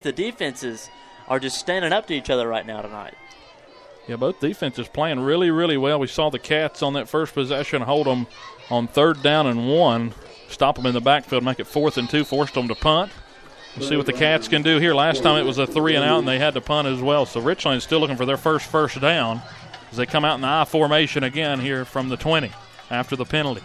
the defenses are just standing up to each other right now tonight. Yeah, both defenses playing really, really well. We saw the Cats on that first possession hold them on 3rd down and 1, stop them in the backfield, make it 4th and 2, forced them to punt. We'll see what the Cats can do here. Last time it was a 3 and out, and they had to punt as well. So Richlands still looking for their first down as they come out in the I formation again here from the 20 after the penalty.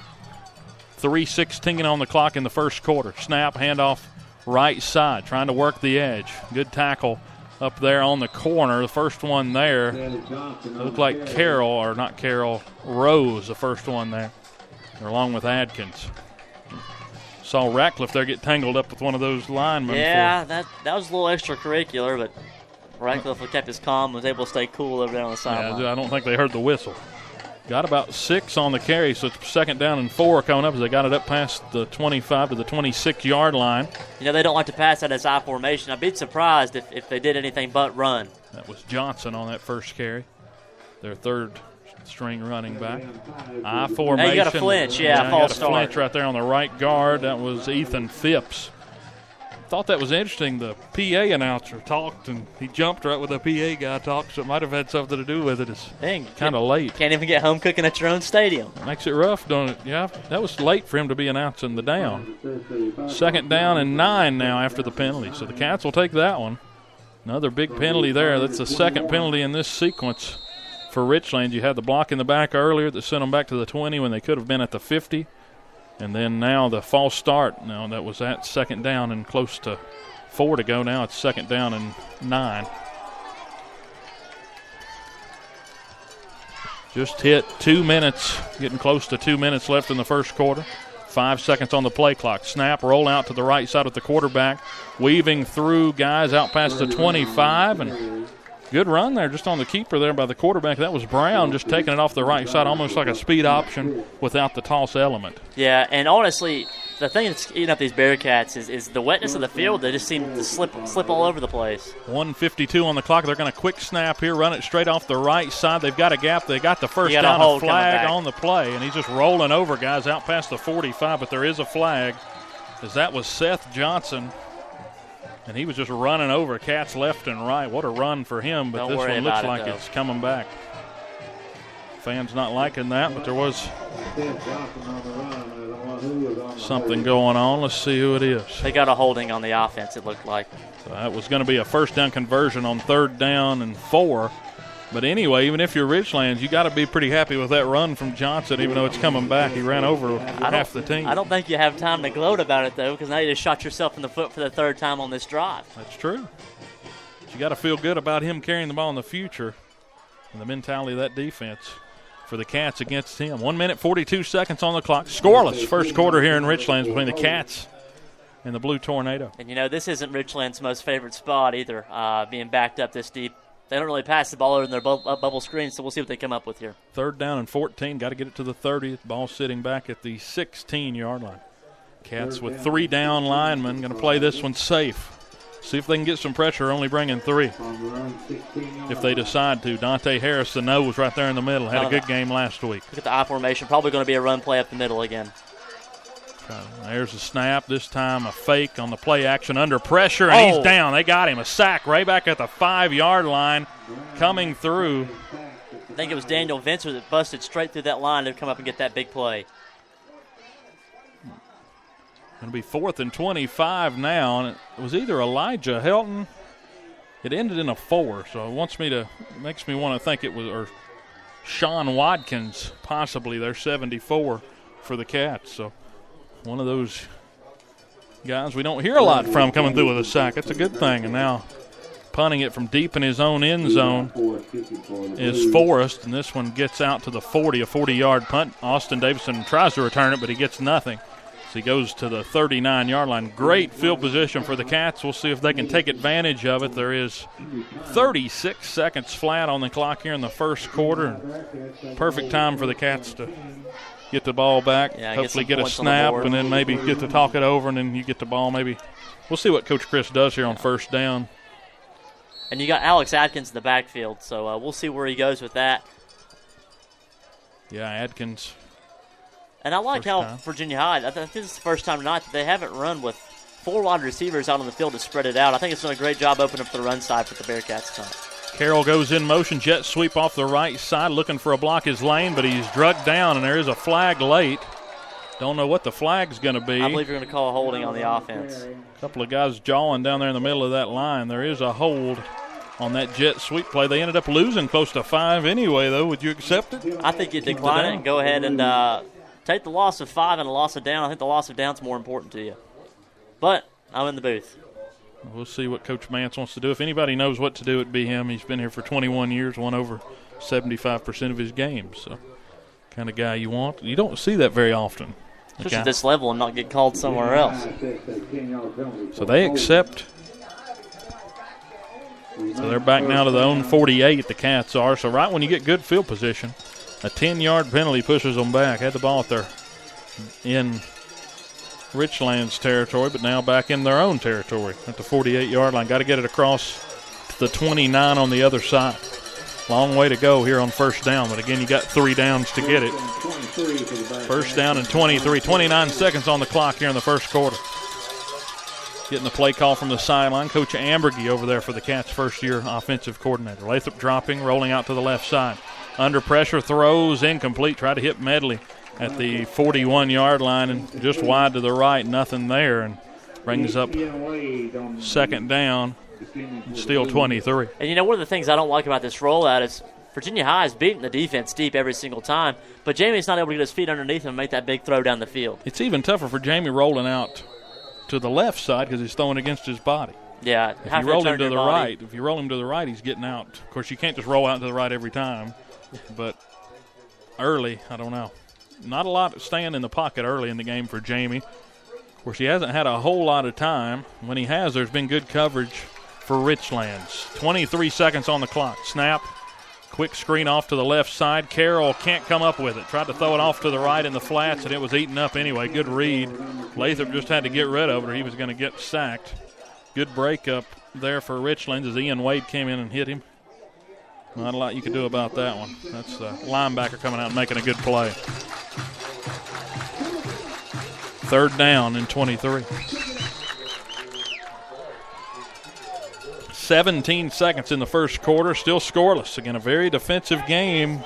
3:16 on the clock in the first quarter. Snap, handoff, right side, trying to work the edge. Good tackle up there on the corner. The first one there looked like Rose, the first one there, along with Adkins. Saw Ratcliffe there get tangled up with one of those linemen. Yeah, that was a little extracurricular, but Ratcliffe kept his calm, was able to stay cool over there on the sideline. Yeah, I don't think they heard the whistle. Got about 6 on the carry, so it's 2nd down and 4 coming up as they got it up past the 25 to the 26-yard line. You know, they don't like to pass that as I formation. I'd be surprised if they did anything but run. That was Johnson on that first carry, their 3rd-string running back. I formation. Now you got a flinch, false start. Flinch right there on the right guard. That was Ethan Phipps. Thought that was interesting. The PA announcer talked, and he jumped right with the PA guy talked, so it might have had something to do with it. It's kind of late. Can't even get home cooking at your own stadium. Makes it rough, don't it? Yeah, that was late for him to be announcing the down. 2nd down and 9 now after the penalty, so the Cats will take that one. Another big penalty there. That's the 2nd penalty in this sequence for Richlands. You had the block in the back earlier that sent them back to the 20 when they could have been at the 50. And then now the false start. Now that was at 2nd down and close to 4 to go. Now it's 2nd down and 9. Just hit 2 minutes, getting close to 2 minutes left in the first quarter. 5 seconds on the play clock. Snap, roll out to the right side of the quarterback. Weaving through guys out past the 25. And good run there just on the keeper there by the quarterback. That was Brown just taking it off the right side, almost like a speed option without the toss element. Yeah, and honestly, the thing that's eating up these Bearcats is the wetness of the field. They just seem to slip all over the place. 1:52 on the clock. They're going to quick snap here, run it straight off the right side. They've got a gap. They got the first down, a flag on the play, and he's just rolling over guys out past the 45, but there is a flag as that was Seth Johnson. And he was just running over Cats left and right. What a run for him, but this one looks like it's coming back. Fans not liking that, but there was something going on. Let's see who it is. They got a holding on the offense, it looked like. So that was going to be a 1st down conversion on 3rd down and 4. But anyway, even if you're Richlands, you got to be pretty happy with that run from Johnson, even though it's coming back. He ran over half the team. I don't think you have time to gloat about it, though, because now you just shot yourself in the foot for the 3rd time on this drive. That's true. But you got to feel good about him carrying the ball in the future and the mentality of that defense for the Cats against him. 1 minute, 42 seconds on the clock. Scoreless first quarter here in Richlands between the Cats and the Blue Tornado. And, you know, this isn't Richlands' most favorite spot either, being backed up this deep. They don't really pass the ball over in their bubble screen, so we'll see what they come up with here. 3rd down and 14. Got to get it to the 30. Ball sitting back at the 16-yard line. Cats with 3 down linemen. Going to play this one safe. See if they can get some pressure, only bringing 3. If they decide to. Dante Harris, the nose right there in the middle. Had a good game last week. Look at the I formation. Probably going to be a run play up the middle again. There's a snap. This time a fake on the play action under pressure, and he's down. They got him. A sack right back at the 5-yard line coming through. I think it was Daniel Vencer that busted straight through that line to come up and get that big play. Going to be 4th and 25 now, and it was either Elijah Helton. It ended in a 4, so it makes me want to think it was or Sean Watkins, possibly their 74 for the Cats. So one of those guys we don't hear a lot from coming through with a sack. That's a good thing. And now punting it from deep in his own end zone is Forrest, and this one gets out to the 40, a 40-yard punt. Austin Davidson tries to return it, but he gets nothing. So he goes to the 39-yard line. Great field position for the Cats. We'll see if they can take advantage of it. There is 36 seconds flat on the clock here in the first quarter. Perfect time for the Cats to get the ball back, hopefully get a snap, and then maybe get to talk it over, and then you get the ball maybe. We'll see what Coach Chris does here on 1st down. And you got Alex Adkins in the backfield, so we'll see where he goes with that. Yeah, Adkins. And I like how Virginia High, I think this is the first time tonight that they haven't run with 4 wide receivers out on the field to spread it out. I think it's done a great job opening up the run side for the Bearcats tonight. Carroll goes in motion, jet sweep off the right side, looking for a block is Lane, but he's drugged down, and there is a flag late. Don't know what the flag's going to be. I believe you're going to call a holding on the offense. A couple of guys jawing down there in the middle of that line. There is a hold on that jet sweep play. They ended up losing close to 5 anyway, though. Would you accept it? I think you decline it and go ahead and take the loss of 5 and a loss of down. I think the loss of down is more important to you. But I'm in the booth. We'll see what Coach Mance wants to do. If anybody knows what to do, it'd be him. He's been here for 21 years, won over 75% of his games. So, kind of guy you want. You don't see that very often. Especially at this level and not get called somewhere else. So they accept. So they're back now to the own 48, the Cats are. So right when you get good field position, a 10-yard penalty pushes them back. Had the ball in Richlands territory, but now back in their own territory at the 48-yard line. Got to get it across the 29 on the other side. Long way to go here on first down, but again, you got 3 downs to get it. First down and 23, 29 seconds on the clock here in the first quarter. Getting the play call from the sideline. Coach Ambergy over there for the Cats' first-year offensive coordinator. Lathrop dropping, rolling out to the left side. Under pressure, throws incomplete. Try to hit Medley at the 41-yard line and just wide to the right, nothing there, and brings up second down, still 23. And, one of the things I don't like about this rollout is Virginia High is beating the defense deep every single time, but Jamie's not able to get his feet underneath him and make that big throw down the field. It's even tougher for Jamie rolling out to the left side because he's throwing against his body. Yeah. If you roll him to the right, he's getting out. Of course, you can't just roll out to the right every time, but early, I don't know. Not a lot staying in the pocket early in the game for Jamie. Of course, he hasn't had a whole lot of time. When he has, there's been good coverage for Richlands. 23 seconds on the clock. Snap. Quick screen off to the left side. Carroll can't come up with it. Tried to throw it off to the right in the flats, and it was eaten up anyway. Good read. Lathrop just had to get rid of it or he was going to get sacked. Good breakup there for Richlands as Ian Wade came in and hit him. Not a lot you could do about that one. That's the linebacker coming out and making a good play. Third down and 23. 17 seconds in the first quarter, still scoreless. Again, a very defensive game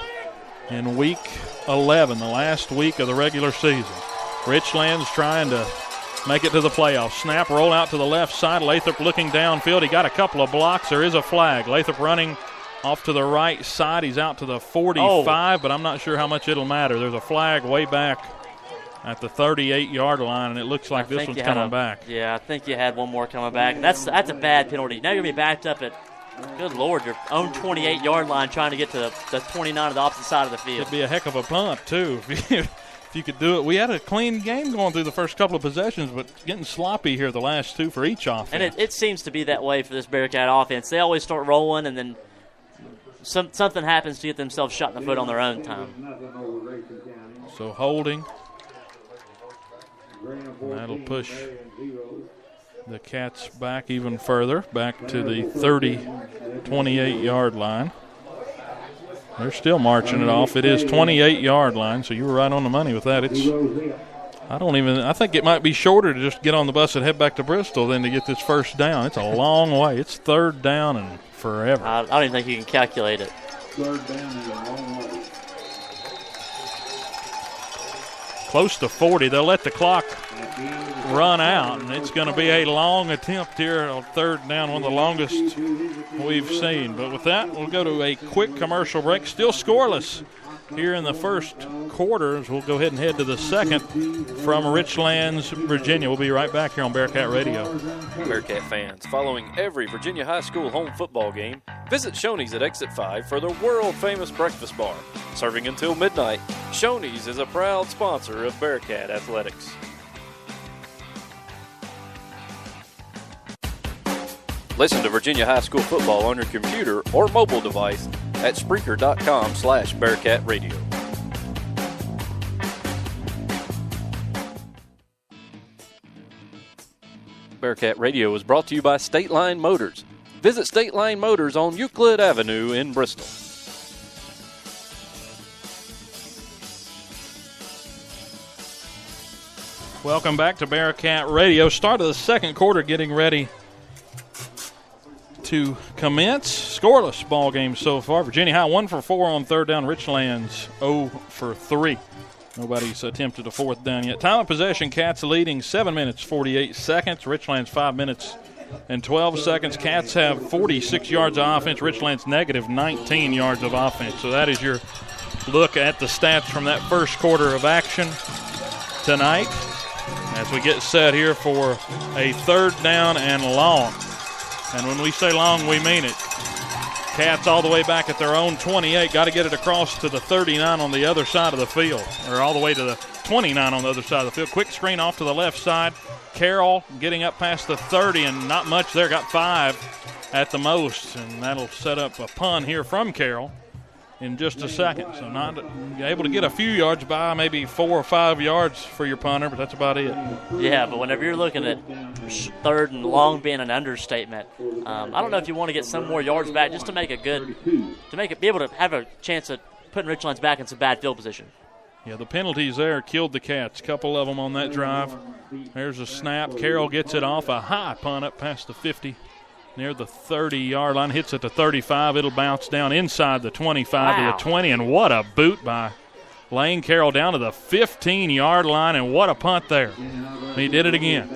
in Week 11, the last week of the regular season. Richlands trying to make it to the playoffs. Snap, roll out to the left side. Lathrop looking downfield. He got a couple of blocks. There is a flag. Lathrop running off to the right side. He's out to the 45, but I'm not sure how much it'll matter. There's a flag way back at the 38-yard line, and it looks like this one's coming back. Yeah, I think you had one more coming back. That's a bad penalty. Now you're going to be backed up at, good Lord, your own 28-yard line trying to get to the 29 of the opposite side of the field. It'd be a heck of a punt, too, if you could do it. We had a clean game going through the first couple of possessions, but getting sloppy here the last two for each offense. And it seems to be that way for this Bearcat offense. They always start rolling, and then something happens to get themselves shot in the foot on their own time. So holding. And that'll push the Cats back even further, back to the 28-yard line. They're still marching it off. It is 28-yard line, so you were right on the money with that. I think it might be shorter to just get on the bus and head back to Bristol than to get this first down. It's a long way. It's third down and forever. I don't even think you can calculate it. Third down is a long way. Close to 40. They'll let the clock run out, and it's going to be a long attempt here on third down, one of the longest we've seen. But with that, we'll go to a quick commercial break. Still scoreless here in the first quarter, as we'll go ahead and head to the second from Richlands, Virginia. We'll be right back here on Bearcat Radio. Bearcat fans, following every Virginia high school home football game, visit Shoney's at Exit 5 for the world-famous breakfast bar. Serving until midnight, Shoney's is a proud sponsor of Bearcat Athletics. Listen to Virginia high school football on your computer or mobile device at Spreaker.com/Bearcat Radio. Bearcat Radio is brought to you by State Line Motors. Visit State Line Motors on Euclid Avenue in Bristol. Welcome back to Bearcat Radio. Start of the second quarter getting ready to commence. Scoreless ball game so far. Virginia High 1 for 4 on third down. Richlands 0 for 3. Nobody's attempted a fourth down yet. Time of possession, Cats leading 7 minutes, 48 seconds. Richlands 5 minutes and 12 seconds. Cats have 46 yards of offense. Richlands negative 19 yards of offense. So that is your look at the stats from that first quarter of action tonight as we get set here for a third down and long. And when we say long, we mean it. Cats all the way back at their own 28. Got to get it across to the 39 on the other side of the field, or all the way to the 29 on the other side of the field. Quick screen off to the left side. Carroll getting up past the 30, and not much there. Got 5 at the most, and that'll set up a punt here from Carroll in just a second. So not able to get a few yards by, maybe 4 or 5 yards for your punter, but that's about it. Yeah, but whenever you're looking at third and long being an understatement, I don't know if you want to get some more yards back just to make it good, be able to have a chance at putting Richlands back in some bad field position. Yeah, the penalties there killed the Cats. A couple of them on that drive. There's a snap. Carroll gets it off. A high punt up past the 50. Near the 30-yard line, hits at the 35. It'll bounce down inside the 25 to the 20, and what a boot by Lane Carroll down to the 15-yard line, and what a punt there. He did it again.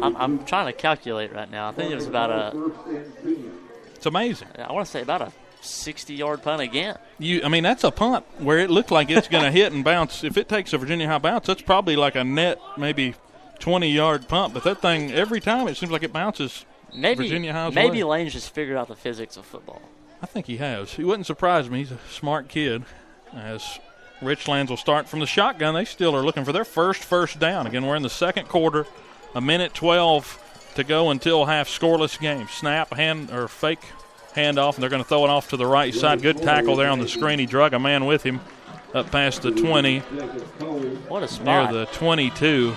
I'm trying to calculate right now. I think it was about It's amazing. I want to say about a 60-yard punt again. That's a punt where it looked like it's going to hit and bounce. If it takes a Virginia High bounce, that's probably like a net maybe 20-yard pump, but that thing, every time it seems like it bounces Virginia High's way. Maybe Lane's just figured out the physics of football. I think he has. He wouldn't surprise me. He's a smart kid. As Richlands will start from the shotgun, they still are looking for their first down. Again, we're in the second quarter, a minute 12 to go until half, scoreless game. Snap, fake handoff, and they're going to throw it off to the right side. Good tackle there on the screen. He drug a man with him up past the 20. What a spot. Near the 22.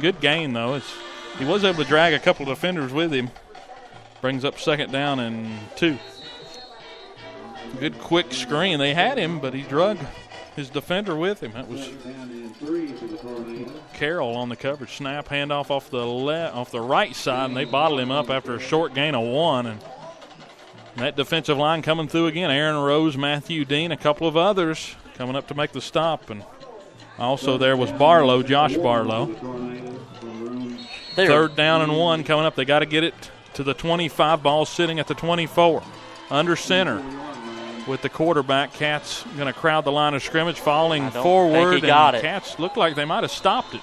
Good gain, though. He was able to drag a couple of defenders with him. Brings up second down and 2. Good quick screen. They had him, but he drug his defender with him. That was Carroll on the coverage. Snap, handoff off the right side, and they bottled him up after a short gain of 1. And that defensive line coming through again. Aaron Rose, Matthew Dean, a couple of others coming up to make the stop. And also there was Josh Barlow. Third down and 1 coming up. They got to get it to the 25. Ball sitting at the 24. Under center with the quarterback. Cats going to crowd the line of scrimmage, falling forward. Cats look like they might have stopped it.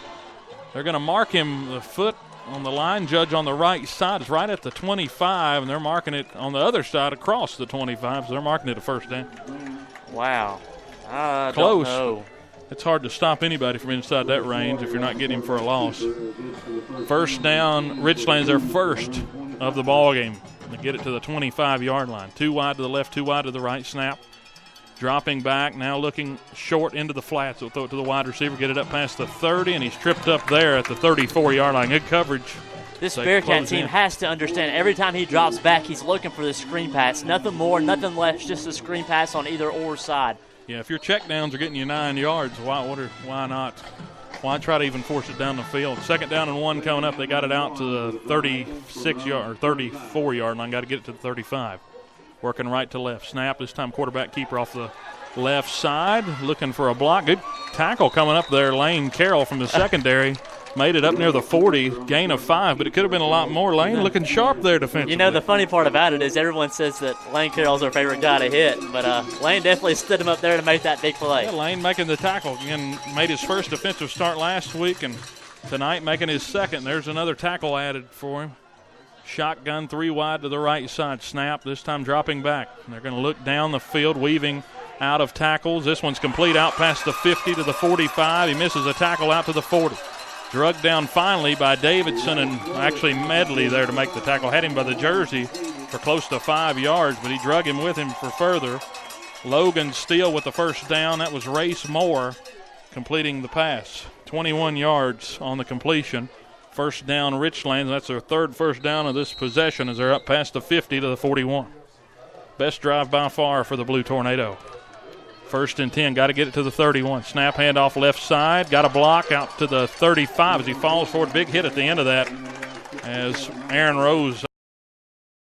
They're going to mark him. The foot on the line judge on the right side is right at the 25, and they're marking it on the other side across the 25, so they're marking it a first down. Wow. Close. Don't know. It's hard to stop anybody from inside that range if you're not getting him for a loss. First down, Richlands, their first of the ball game. They get it to the 25-yard line. 2 wide to the left, 2 wide to the right. Snap. Dropping back, now looking short into the flats. They'll throw it to the wide receiver, get it up past the 30, and he's tripped up there at the 34-yard line. Good coverage. This Bearcat team has to understand every time he drops back, he's looking for the screen pass. Nothing more, nothing less, just a screen pass on either or side. Yeah, if your check downs are getting you 9 yards, why not? Why try to even force it down the field? Second down and 1 coming up. They got it out to the 36-yard or 34-yard line. Got to get it to the 35. Working right to left. Snap. This time quarterback keeper off the left side. Looking for a block. Good tackle coming up there. Lane Carroll from the secondary. Made it up near the 40, gain of 5, but it could have been a lot more. Lane looking sharp there defensively. You know, the funny part about it is everyone says that Lane Carroll's our favorite guy to hit, but Lane definitely stood him up there to make that big play. Yeah, Lane making the tackle. Again, made his first defensive start last week, and tonight making his second. There's another tackle added for him. Shotgun 3 wide to the right side. Snap, this time dropping back. And they're going to look down the field, weaving out of tackles. This one's complete out past the 50 to the 45. He misses a tackle out to the 40. Drugged down finally by Davidson and actually Medley there to make the tackle. Had him by the jersey for close to 5 yards, but he drug him with him for further. Logan Steele with the first down. That was Race Moore completing the pass. 21 yards on the completion. First down, Richlands. That's their third first down of this possession as they're up past the 50 to the 41. Best drive by far for the Blue Tornado. First and 10. Got to get it to the 31. Snap handoff left side. Got a block out to the 35 as he falls forward. Big hit at the end of that as Aaron Rose